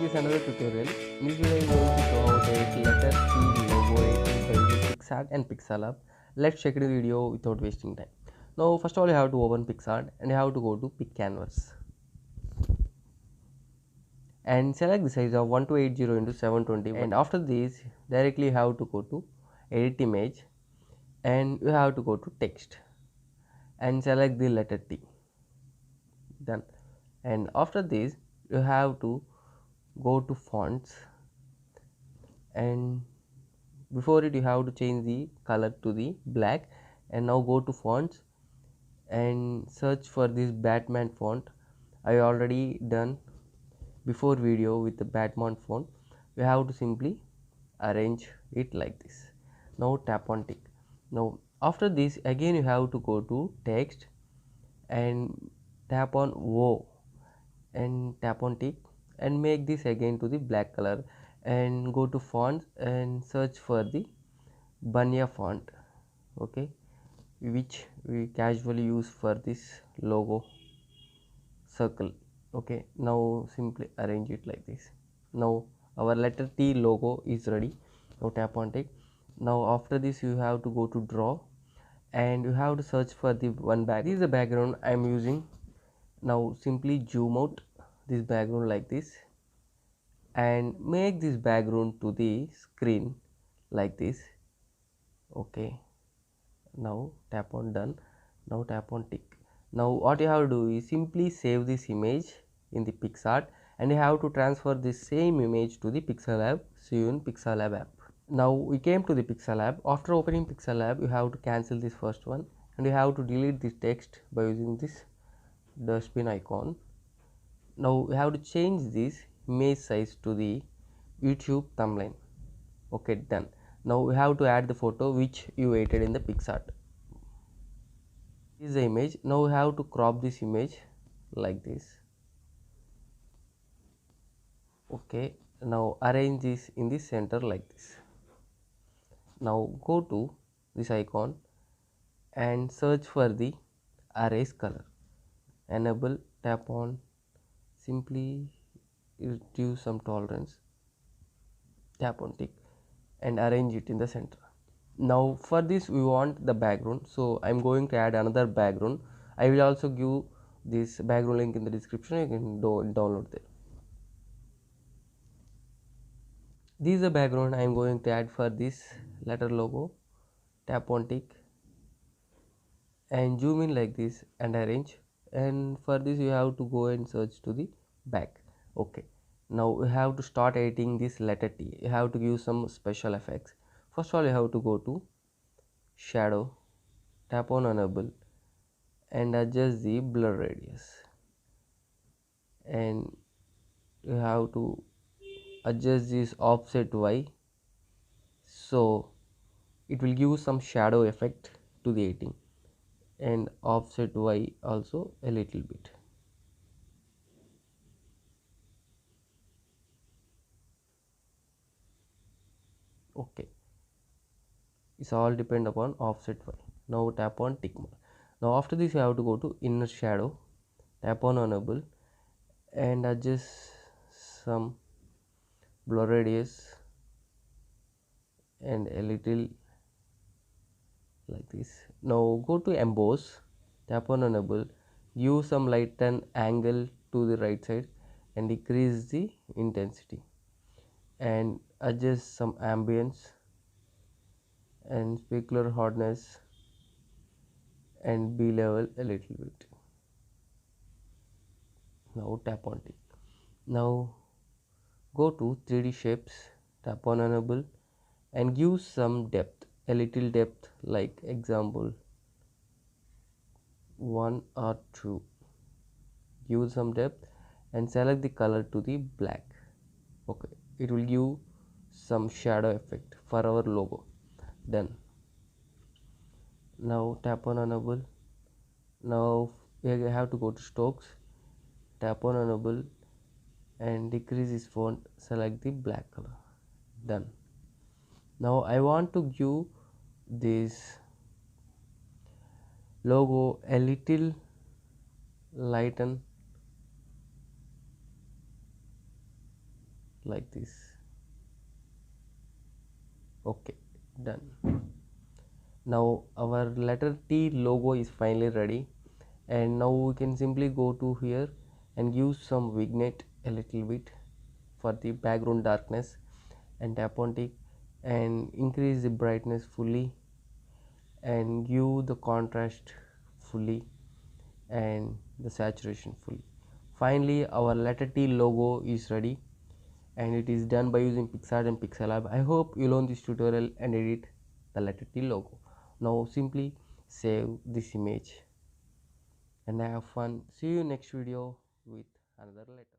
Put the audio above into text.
this another tutorial. In this video I am going to show how to edit letter T logo editing by using Picsart and Pixel app. Let's check the video without wasting time. Now first of all you have to open Picsart and you have to go to Pick Canvas and select the size of 1280 into 720, and after this directly you have to go to edit image and you have to go to text and select the letter T. Done. And after this you have to go to fonts, and before it you have to change the color to the black, and now go to fonts and search for this Batman font. I already done before video with the Batman font. We have to simply arrange it like this. Now tap on tick. Now after this again you have to go to text and tap on O and tap on tick and make this again to the black color, and go to fonts and search for the Banya font, okay, which we casually use for this logo circle. Okay, now simply arrange it like this. Now our letter T logo is ready. Now tap on tick. Now after this you have to go to draw and you have to search for the one background. This is the background I am using. Now simply zoom out this background like this and make this background to the screen like this. Okay, now tap on done. Now tap on tick. Now what you have to do is simply save this image in the Picsart and you have to transfer this same image to the Pixel app. See you in Pixel app. Now we came to the Pixel app. After opening Pixel app you have to cancel this first one and you have to delete this text by using this dustbin icon. Now we have to change this image size to the YouTube thumbnail. Okay, done. Now we have to add the photo which you edited in the Picsart. This is the image. Now we have to crop this image like this. Okay, now arrange this in the center like this. Now go to this icon and search for the erase color. Enable, tap on, simply reduce some tolerance, tap on tick and arrange it in the center. Now for this we want the background, so I am going to add another background. I will also give this background link in the description. You can download there. This is the background I am going to add for this letter logo. Tap on tick and zoom in like this and arrange, and for this you have to go and search to the back. Okay, now we have to start editing this letter T. You have to give some special effects. First of all you have to go to shadow, tap on enable and adjust the blur radius, and you have to adjust this offset Y so it will give some shadow effect to the editing, and offset Y also a little bit. Okay, it's all depend upon offset Y. Now tap on tick mark. Now after this you have to go to inner shadow, tap on enable and adjust some blur radius and a little like this. Now go to emboss, tap on enable, give some lighten angle to the right side and decrease the intensity and adjust some ambience and specular hardness and B level a little bit. Now tap on tick. Now go to 3D shapes, tap on enable and give some depth, a little depth, like example 1 or 2. Give some depth and select the color to the black. Okay, it will give some shadow effect for our logo. Done. Now tap on enable. Now we have to go to strokes, tap on enable and decrease this font, select the black color. Done. Now I want to give this logo a little lighten like this. Okay, done. Now our letter T logo is finally ready, and now we can simply go to here and use some vignette a little bit for the background darkness, and tap on it and increase the brightness fully and give the contrast fully and the saturation fully. Finally our letter T logo is ready, and it is done by using Picsart and Pixel. I hope you learn this tutorial and edit the letter T logo. Now simply save this image and have fun. See you next video with another letter.